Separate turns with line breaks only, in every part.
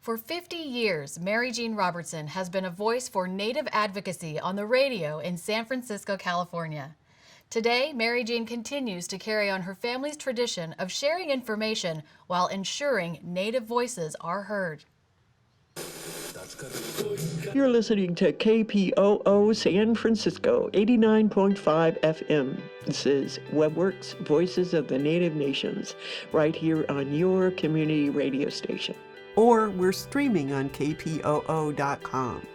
For 50 years, Mary Jean Robertson has been a voice for Native advocacy on the radio in San Francisco, California. Today, Mary Jean continues to carry on her family's tradition of sharing information while ensuring Native voices are heard.
You're listening to KPOO San Francisco, 89.5 FM. This is WebWorks, Voices of the Native Nations, right here on your community radio station. Or we're streaming on kpoo.com.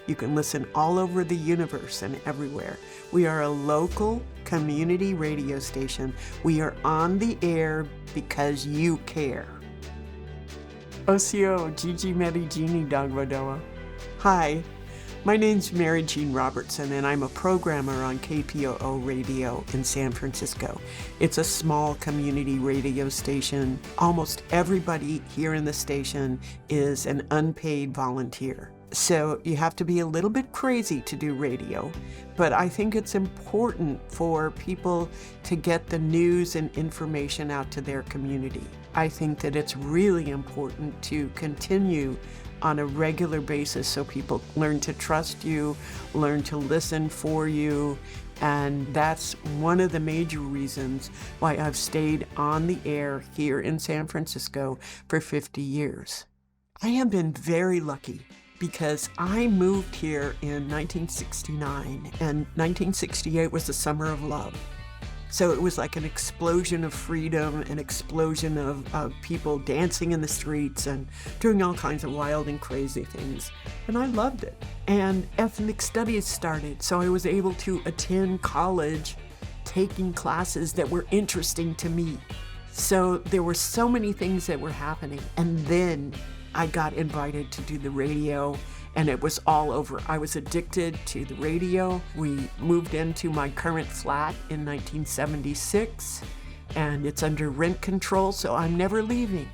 You can listen all over the universe and everywhere. We are a local community radio station. We are on the air because you care. Osiyo, Gigi Meri Gini Dagwadoa. Hi, my name's Mary Jean Robertson, and I'm a programmer on KPOO Radio in San Francisco. It's a small community radio station. Almost everybody here in the station is an unpaid volunteer. So you have to be a little bit crazy to do radio, but I think it's important for people to get the news and information out to their community. I think that it's really important to continue on a regular basis so people learn to trust you, learn to listen for you, and that's one of the major reasons why I've stayed on the air here in San Francisco for 50 years. I have been very lucky because I moved here in 1969, and 1968 was the summer of love. So it was like an explosion of freedom, an explosion of people dancing in the streets and doing all kinds of wild and crazy things. And I loved it. And ethnic studies started, so I was able to attend college taking classes that were interesting to me. So there were so many things that were happening. And then I got invited to do the radio, and it was all over. I was addicted to the radio. We moved into my current flat in 1976, and it's under rent control, so I'm never leaving.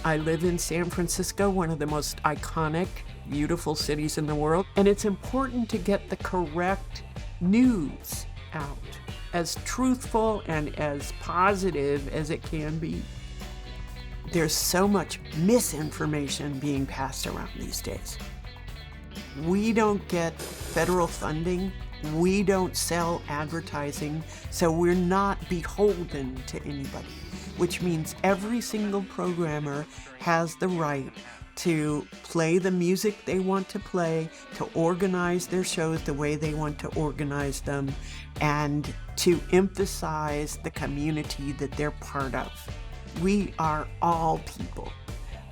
I live in San Francisco, one of the most iconic, beautiful cities in the world, and it's important to get the correct news out, as truthful and as positive as it can be. There's so much misinformation being passed around these days. We don't get federal funding. We don't sell advertising, so we're not beholden to anybody, which means every single programmer has the right to play the music they want to play, to organize their shows the way they want to organize them, and to emphasize the community that they're part of. We are all people.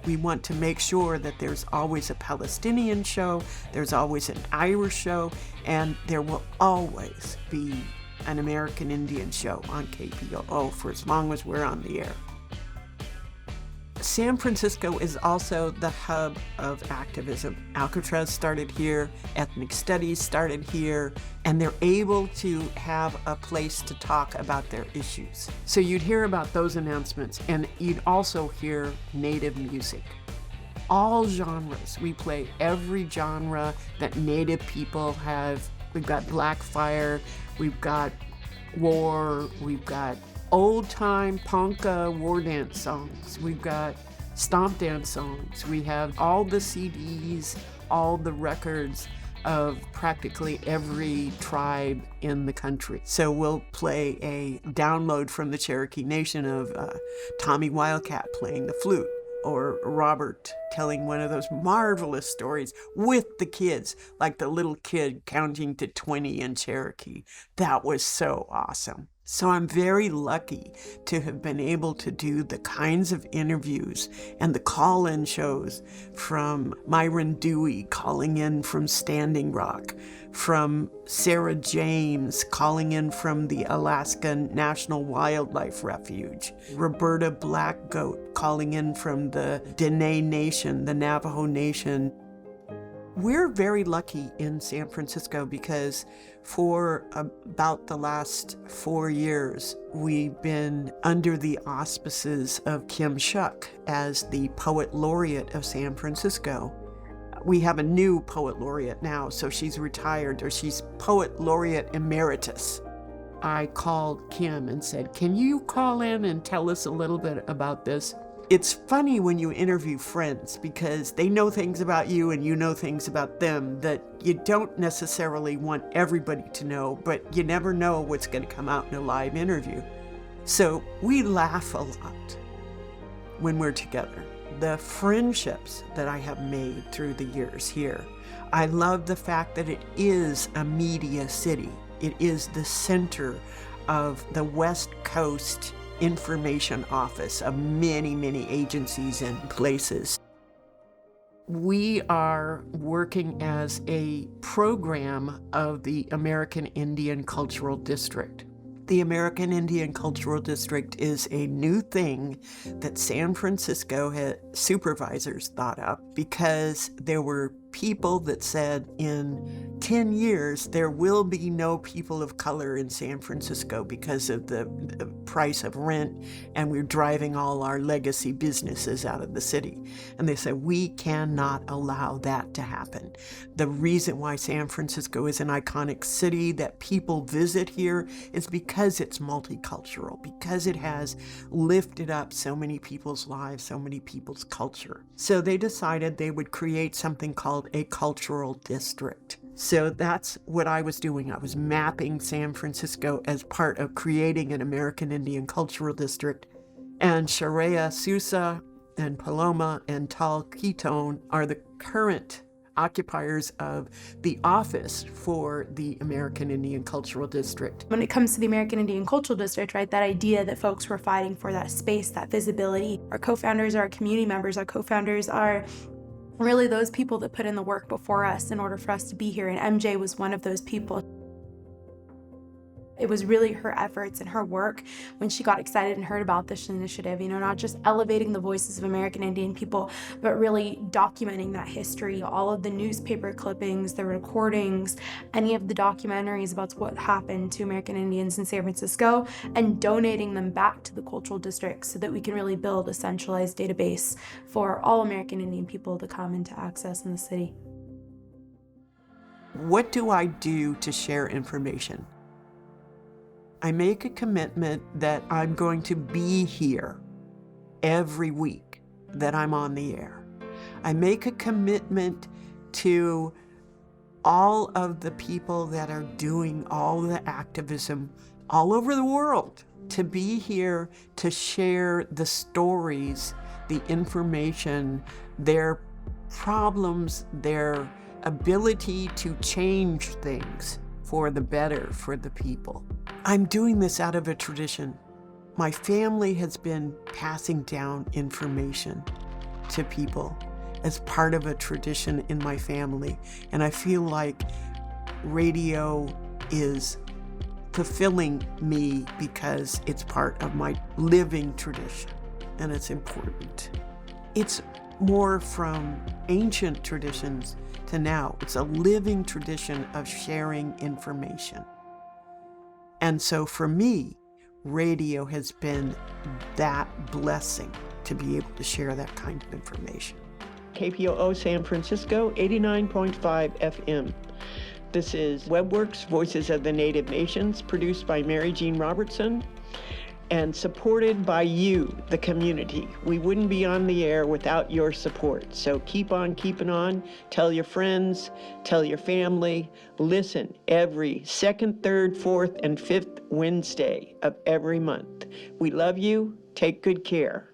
We want to make sure that there's always a Palestinian show, there's always an Irish show, and there will always be an American Indian show on KPOO for as long as we're on the air. San Francisco is also the hub of activism. Alcatraz started here, ethnic studies started here, and they're able to have a place to talk about their issues. So you'd hear about those announcements, and you'd also hear Native music. All genres. We play every genre that Native people have. We've got Black Fire, we've got war, we've got old-time polka war dance songs. We've got stomp dance songs. We have all the CDs, all the records of practically every tribe in the country. So we'll play a download from the Cherokee Nation of Tommy Wildcat playing the flute, or Robert telling one of those marvelous stories with the kids, like the little kid counting to 20 in Cherokee. That was so awesome. So I'm very lucky to have been able to do the kinds of interviews and the call-in shows from Myron Dewey calling in from Standing Rock, from Sarah James calling in from the Alaska National Wildlife Refuge, Roberta Blackgoat calling in from the Dene Nation, the Navajo Nation. We're very lucky in San Francisco because for about the last 4 years, we've been under the auspices of Kim Shuck as the Poet Laureate of San Francisco. We have a new Poet Laureate now, so she's retired, or she's Poet Laureate Emeritus. I called Kim and said, "Can you call in and tell us a little bit about this?" It's funny when you interview friends because they know things about you and you know things about them that you don't necessarily want everybody to know, but you never know what's going to come out in a live interview. So we laugh a lot when we're together. The friendships that I have made through the years here, I love the fact that it is a media city. It is the center of the West Coast information office of many, many agencies and places. We are working as a program of the American Indian Cultural District. The American Indian Cultural District is a new thing that San Francisco supervisors thought up because there were people that said in 10 years there will be no people of color in San Francisco because of the price of rent, and we're driving all our legacy businesses out of the city. And they said, we cannot allow that to happen. The reason why San Francisco is an iconic city that people visit here is because it's multicultural, because it has lifted up so many people's lives, so many people's culture. So they decided they would create something called a cultural district. So that's what I was doing. I was mapping San Francisco as part of creating an American Indian Cultural District. And Sharia Sousa and Paloma and Tal Ketone are the current occupiers of the office for the American Indian Cultural District.
When it comes to the American Indian Cultural District, right, that idea that folks were fighting for that space, that visibility, our co-founders are community members, our co-founders are really those people that put in the work before us in order for us to be here, and MJ was one of those people. It was really her efforts and her work when she got excited and heard about this initiative, not just elevating the voices of American Indian people, but really documenting that history, all of the newspaper clippings, the recordings, any of the documentaries about what happened to American Indians in San Francisco, and donating them back to the cultural district so that we can really build a centralized database for all American Indian people to come and to access in the city.
What do I do to share information? I make a commitment that I'm going to be here every week that I'm on the air. I make a commitment to all of the people that are doing all the activism all over the world to be here to share the stories, the information, their problems, their ability to change things for the better for the people. I'm doing this out of a tradition. My family has been passing down information to people as part of a tradition in my family, and I feel like radio is fulfilling me because it's part of my living tradition, and it's important. It's more from ancient traditions to now. It's a living tradition of sharing information. And so for me, radio has been that blessing to be able to share that kind of information. KPOO San Francisco, 89.5 FM. This is WebWorks, Voices of the Native Nations, produced by Mary Jean Robertson and supported by you, the community. We wouldn't be on the air without your support. So keep on keeping on. Tell your friends, tell your family. Listen every second, third, fourth, and fifth Wednesday of every month. We love you. Take good care.